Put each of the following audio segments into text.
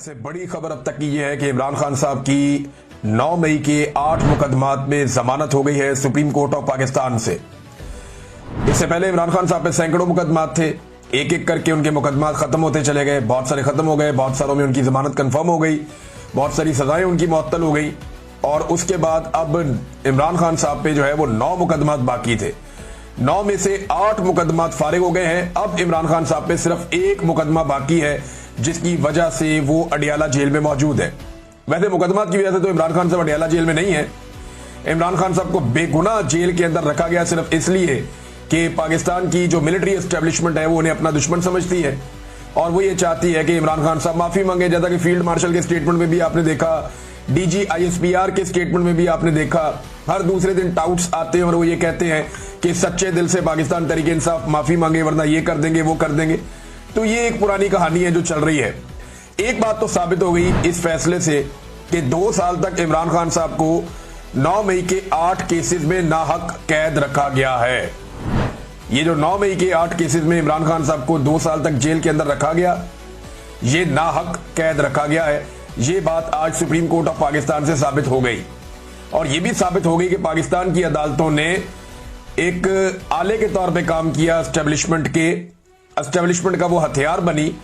सबसे बड़ी खबर अब तक की यह है कि इमरान खान साहब की 9 मई के 8 मुकदमात में जमानत हो गई है सुप्रीम कोर्ट ऑफ पाकिस्तान से। इससे पहले इमरान खान साहब पे सैकड़ों मुकदमात थे, एक एक करके उनके मुकदमात खत्म होते चले गए। बहुत सारे खत्म हो गए, बहुत सारों में उनकी जमानत कंफर्म हो गई, बहुत सारी सजाएं उनकी मुअत्तल हो गई। और उसके बाद अब इमरान खान साहब पे जो है वो 9 मुकदमात बाकी थे। 9 में से 8 मुकदमात फारिग हो गए हैं। अब इमरान खान साहब पे सिर्फ एक मुकदमा बाकी है, जिसकी वजह से वो अडियाला जेल में मौजूद है। वैसे मुकदमात की वजह से तो इमरान खान साहब अडियाला जेल में नहीं है। इमरान खान साहब को बेगुनाह जेल के अंदर रखा गया सिर्फ इसलिए कि पाकिस्तान की जो मिलिट्री एस्टेब्लिशमेंट है वो उन्हें अपना दुश्मन समझती है और वो ये चाहती है कि इमरान खान साहब माफी मांगे। जैसा कि फील्ड मार्शल के स्टेटमेंट में भी आपने देखा, डीजी ISPR के स्टेटमेंट में भी आपने देखा, हर दूसरे दिन टाउट्स आते हैं और वो ये कहते हैं कि सच्चे दिल से पाकिस्तान तहरीक इंसाफ माफी मांगे वरना ये कर देंगे वो कर देंगे। तो ये एक पुरानी कहानी है जो चल रही है। एक बात तो साबित हो गई इस फैसले से कि 2 साल तक इमरान खान साहब को 9 मई के 8 केसेस में नाहक कैद रखा गया है। ये जो 9 मई के 8 केसेस में इमरान खान साहब को 2 साल तक जेल के अंदर रखा गया, ये नाहक कैद रखा गया है। ये बात आज सुप्रीम कोर्ट ऑफ पाकिस्तान से साबित हो गई और ये भी साबित हो गई कि पाकिस्तान की अदालतों ने एक आले के तौर पे काम किया, एस्टेब्लिशमेंट का वो हथियार बनी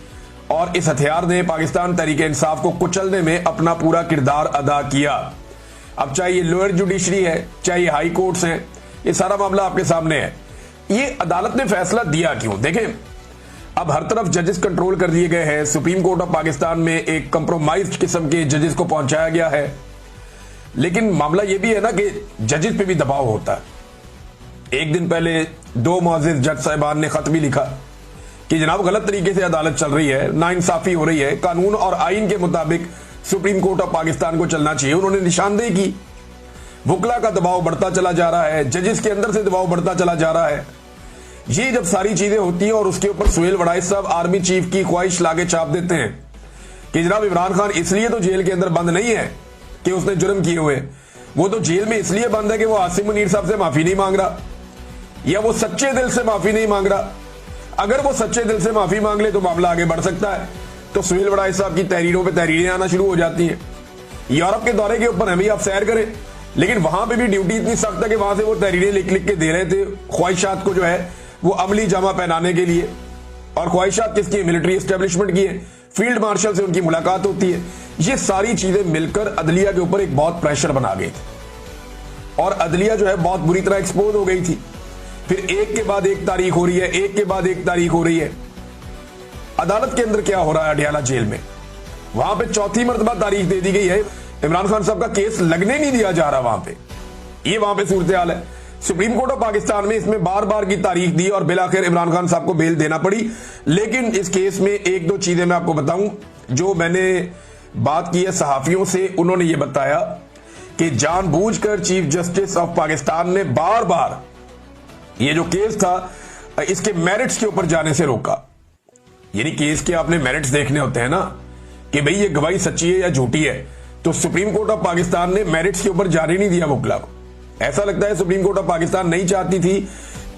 और इस हथियार ने पाकिस्तान तहरीक इंसाफ को कुचलने में अपना पूरा किरदार अदा किया। अब चाहे ये लोअर जुडिशरी है, चाहे ये हाई कोर्ट्स हैं, ये सारा मामला आपके सामने है। ये अदालत ने फैसला दिया क्यों? देखें, अब हर तरफ जजेस कंट्रोल कर दिए गए हैं। सुप्रीम कोर्ट ऑफ पाकिस्तान में एक कंप्रोमाइज्ड किस्म के जजेस को पहुंचाया गया है, लेकिन मामला यह भी है ना कि जजेस पे भी दबाव होता है। एक दिन पहले 2 मुअज़्ज़िज़ जज साहिबान ने खत भी लिखा कि जनाब गलत तरीके से अदालत चल रही है, नाइंसाफी हो रही है, कानून और आइन के मुताबिक सुप्रीम कोर्ट ऑफ पाकिस्तान को चलना चाहिए। उन्होंने निशानदेही की, वकला का दबाव बढ़ता चला जा रहा है, जजेस के अंदर से दबाव बढ़ता चला जा रहा है। ये जब सारी चीजें होती हैं और उसके ऊपर सुहेल वड़ाइस साहब आर्मी चीफ की ख्वाहिश लाके छाप देते हैं कि जनाब इमरान खान इसलिए तो जेल के अंदर बंद नहीं है कि उसने जुर्म किए हुए, वो तो जेल में इसलिए बंद है कि वो आसिम मुनीर साहब से माफी नहीं मांग रहा या वो सच्चे दिल से माफी नहीं मांग रहा। अगर वो सच्चे दिल से माफी मांग ले तो मामला आगे बढ़ सकता है। तो सुहेल वड़ाइस साहब की तहरीरों पर तहरीरें आना शुरू हो जाती हैं। यूरोप के दौरे के ऊपर है भाई, आप सैर करें, लेकिन वहां पर भी ड्यूटी इतनी सख्त है कि वहां से वो तहरीरें लिख लिख के दे रहे थे ख्वाहिशात को जो है वो अमली जामा पहनाने के लिए। और ख्वाहिशात किसकी है? मिलिट्री एस्टेब्लिशमेंट की है। फील्ड मार्शल से उनकी मुलाकात होती है। ये सारी चीजें मिलकर अदलिया के ऊपर एक बहुत प्रेशर बना गई थी और अदलिया जो है बहुत बुरी तरह एक्सपोज हो गई थी। फिर एक के बाद एक तारीख हो रही है, एक के बाद एक तारीख हो रही है। अदालत के अंदर क्या हो रहा है? अडियाला जेल में वहां पे 4थी मरतबा तारीख दे दी गई है। इमरान खान साहब का केस लगने नहीं दिया जा रहा वहां पे। ये वहां पे सूरत हाल है। सुप्रीम कोर्ट ऑफ पाकिस्तान में इसमें बार बार की तारीख दी और बिलाखिर इमरान खान साहब को बेल देना पड़ी। लेकिन इस केस में 1-2 चीजें मैं आपको बताऊं जो मैंने बात की है सहाफियों से। उन्होंने ये बताया कि जानबूझकर चीफ जस्टिस ऑफ पाकिस्तान ने बार बार ये जो केस था इसके मेरिट्स के ऊपर जाने से रोका। यानी केस के आपने मेरिट्स देखने होते हैं ना कि भाई ये गवाही सच्ची है या झूठी है। तो सुप्रीम कोर्ट ऑफ पाकिस्तान ने मेरिट्स के ऊपर जाने नहीं दिया वकला को। ऐसा लगता है सुप्रीम कोर्ट ऑफ पाकिस्तान नहीं चाहती थी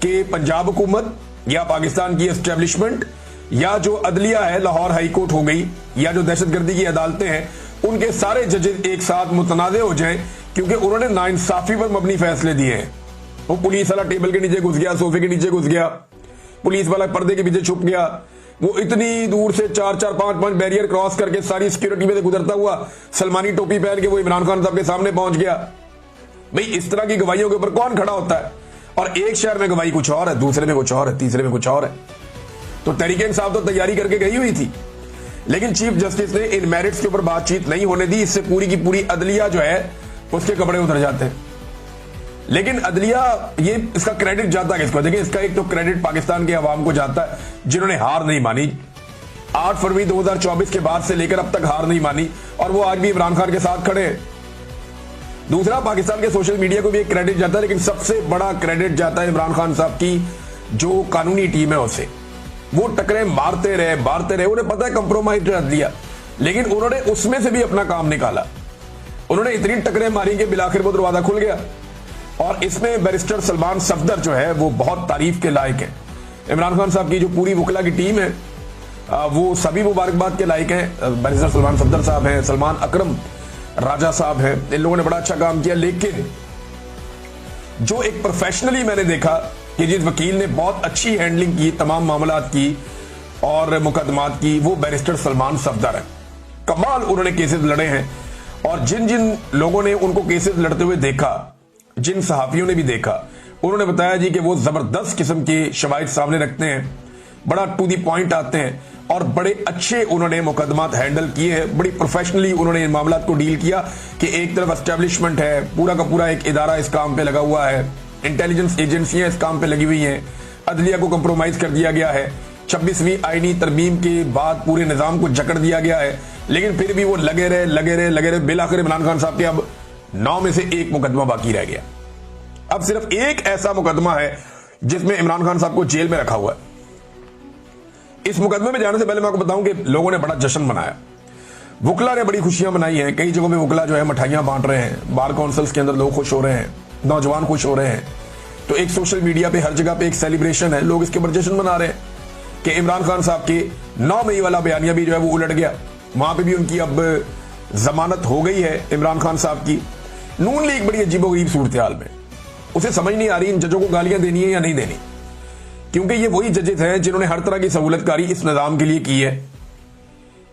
कि पंजाब हुकूमत या पाकिस्तान की एस्टेब्लिशमेंट या जो अदलिया है, लाहौर हाई कोर्ट हो गई, या जो दहशतगर्दी की अदालतें हैं, उनके सारे जजेस एक साथ मुतनाज़े हो जाएं, क्योंकि उन्होंने नाइंसाफी पर मबनी फैसले दिए हैं। वो पुलिस वाला टेबल के नीचे घुस गया, सोफे के नीचे घुस गया, पुलिस वाला पर्दे के पीछे छुप गया, वो इतनी दूर से 4-4, 5-5 बैरियर क्रॉस करके सारी सिक्योरिटी में से गुजरता हुआ सलमानी टोपी पहन के वो इमरान खान साहब के सामने पहुंच गया। भाई इस तरह की गवाहियों के ऊपर कौन खड़ा होता है? और एक शहर में गवाही कुछ और है, दूसरे में कुछ और है, तीसरे में कुछ और है। तो तहरीक इंसाफ तो तैयारी करके गई हुई थी, लेकिन चीफ जस्टिस ने इन मेरिट्स के ऊपर बातचीत नहीं होने दी। इससे पूरी की पूरी अदलिया जो है उसके कपड़े उतर जाते हैं। लेकिन अदलिया, ये इसका क्रेडिट जाता है किसको? देखिए, इसका एक तो क्रेडिट पाकिस्तान के अवाम को जाता है जिन्होंने हार नहीं मानी। 8 फरवरी 2024 के बाद से लेकर अब तक हार नहीं मानी और वो आज भी इमरान खान के साथ खड़े हैं। दूसरा, पाकिस्तान के सोशल मीडिया को भी एक क्रेडिट जाता है, लेकिन सबसे बड़ा क्रेडिट जाता है इमरान खान साहब की जो कानूनी टीम है उसे। वो टकरे मारते रहे, उन्हें पता है कंप्रोमाइज कर दिया, लेकिन उन्होंने उसमें से भी अपना काम निकाला। उन्होंने इतनी टकरे मारी कि बिलाखिर वो दरवाजा खुल गया। और इसमें बैरिस्टर सलमान सफदर जो है वो बहुत तारीफ के लायक है। इमरान खान साहब की जो पूरी वकला की टीम है वो सभी मुबारकबाद के लायक हैं। बैरिस्टर सलमान सफदर साहब हैं, सलमान अकरम राजा साहब हैं, इन लोगों ने बड़ा अच्छा काम किया। लेकिन जो एक प्रोफेशनली मैंने देखा कि जिस वकील ने बहुत अच्छी हैंडलिंग की तमाम मामलात की और मुकदमात की, वो बैरिस्टर सलमान सफदर है। कमाल उन्होंने केसेस लड़े हैं और जिन जिन लोगों ने उनको केसेस लड़ते हुए देखा, जिन सहाफियों ने भी देखा, उन्होंने बताया जी कि वो जबरदस्त किस्म के शवाहिद सामने रखते हैं, बड़ा टू दी पॉइंट आते हैं और बड़े अच्छे उन्होंने मुकदमात हैंडल किए हैं। बड़ी प्रोफेशनली उन्होंने इन मामलात को डील किया कि एक तरफ एस्टेब्लिशमेंट है, पूरा का पूरा एक इदारा इस काम पे लगा हुआ है, इंटेलिजेंस एजेंसियां इस काम पे लगी हुई हैं, अदलिया को कंप्रोमाइज कर दिया गया है, 26वीं आईनी तरमीम के बाद पूरे निजाम को जकड़ दिया गया है, लेकिन फिर भी वो लगे रहे। बिलाखिर इमरान खान साहब के अब 9 में से 1 मुकदमा बाकी रह गया। अब सिर्फ एक ऐसा मुकदमा है जिसमें इमरान खान साहब को जेल में रखा हुआ है। इस मुकदमे में जाने से पहले मैं आपको बताऊं कि लोगों ने बड़ा जश्न मनाया, वुकला ने बड़ी खुशियां मनाई हैं। कई जगहों में वुकला जो है मिठाइयां बांट रहे हैं, बार काउंसिल्स के अंदर लोग खुश हो रहे हैं, नौजवान खुश हो रहे हैं। तो एक सोशल मीडिया पे हर जगह पे एक सेलिब्रेशन है, लोग इसके ऊपर जश्न मना रहे हैं कि इमरान खान साहब के 9 मई वाला बयानिया भी जो है वो उलट गया। वहां पे भी उनकी अब जमानत हो गई है इमरान खान साहब की। नून लीग बड़ी अजीबोगरीब सूरत हाल में, उसे समझ नहीं आ रही इन जजों को गालियां देनी है या नहीं देनी, क्योंकि ये वही जजेस हैं जिन्होंने हर तरह की सहूलतकारी इस निजाम के लिए की है।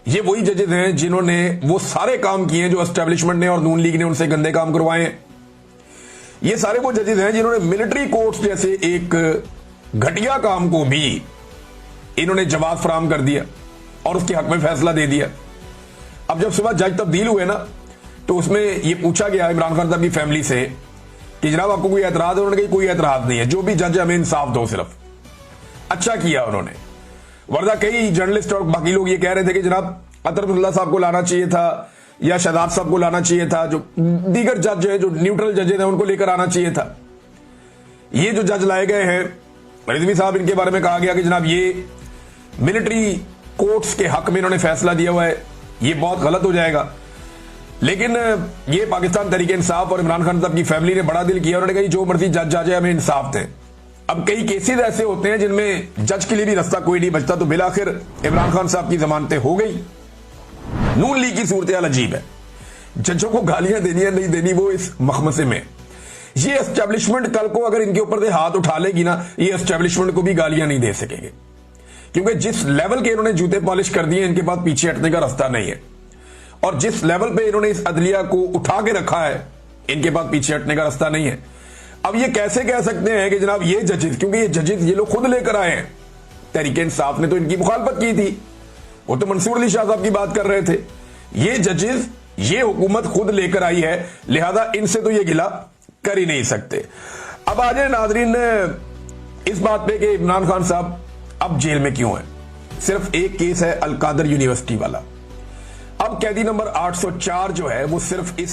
ये वही जजेस हैं जिन्होंने वो सारे काम किए हैं जो एस्टेब्लिशमेंट ने और नून लीग ने उनसे गंदे काम करवाए हैं। ये सारे वो जजेस हैं जिन्होंने मिलिट्री कोर्ट्स जैसे एक घटिया काम को भी इन्होंने जवाब फराहम कर दिया और उसके हक में फैसला दे दिया। अब जब सुबह जज तब्दील हुए ना, तो उसमें यह पूछा गया इमरान खान साहब की फैमिली से कि जनाब आपको कोई एतराज है? उन्होंने कहा कोई एतराज नहीं है, जो भी जज हमें इंसाफ दो। सिर्फ अच्छा किया उन्होंने, वरना कई जर्नलिस्ट और बाकी लोग ये कह रहे थे कि जनाब अतरफुल्ला साहब को लाना चाहिए था या शहजाद साहब को लाना चाहिए था, जो दीगर जज है, जो न्यूट्रल जजेस हैं, उनको लेकर आना चाहिए था। ये जो जज लाए गए हैं रिजवी साहब, इनके बारे में कहा गया कि जनाब ये मिलिट्री कोर्ट्स के हक में इन्होंने फैसला दिया हुआ है, ये बहुत गलत हो जाएगा। लेकिन ये पाकिस्तान तहरीक इंसाफ और इमरान खान साहब की फैमिली ने बड़ा दिल किया, उन्होंने कहा जो मर्जी जज आ जाए हमें इंसाफ दें। अब कई केसेस ऐसे होते हैं जिनमें जज के लिए भी रास्ता कोई नहीं बचता, तो बिलाखिर इमरान खान साहब की जमानतें हो गई। नून लीग की सूरत हाल अजीब है, जजों को गालियां देनी है नहीं देनी वो इस मखमसे में। ये एस्टेब्लिशमेंट कल को अगर इनके ऊपर से हाथ उठा लेगी ना, ये एस्टेब्लिशमेंट को भी गालियां नहीं दे सकेंगे, क्योंकि जिस लेवल के इन्होंने जूते पॉलिश कर दिए इनके पास पीछे हटने का रास्ता नहीं है। और जिस लेवल पे इन्होंने इस अदलिया को उठा के रखा है, इनके पास पीछे हटने का रास्ता नहीं है। अब ये कैसे कह सकते हैं कि जनाब ये जजेस, क्योंकि ये जजेस ये लोग खुद लेकर आए हैं, तहरीक इंसाफ ने तो इनकी मुखालफत की थी, वो तो मंसूर अली शाह साहब की बात कर रहे थे। ये जजेस ये हुकूमत खुद लेकर आई है, लिहाजा इनसे तो ये गिला कर ही नहीं सकते। अब आ जाए नाजरीन इस बात पे कि इमरान खान साहब अब जेल में क्यों है। सिर्फ एक केस है अलकादर यूनिवर्सिटी वाला। अब कैदी नंबर 804 जो है वो सिर्फ इस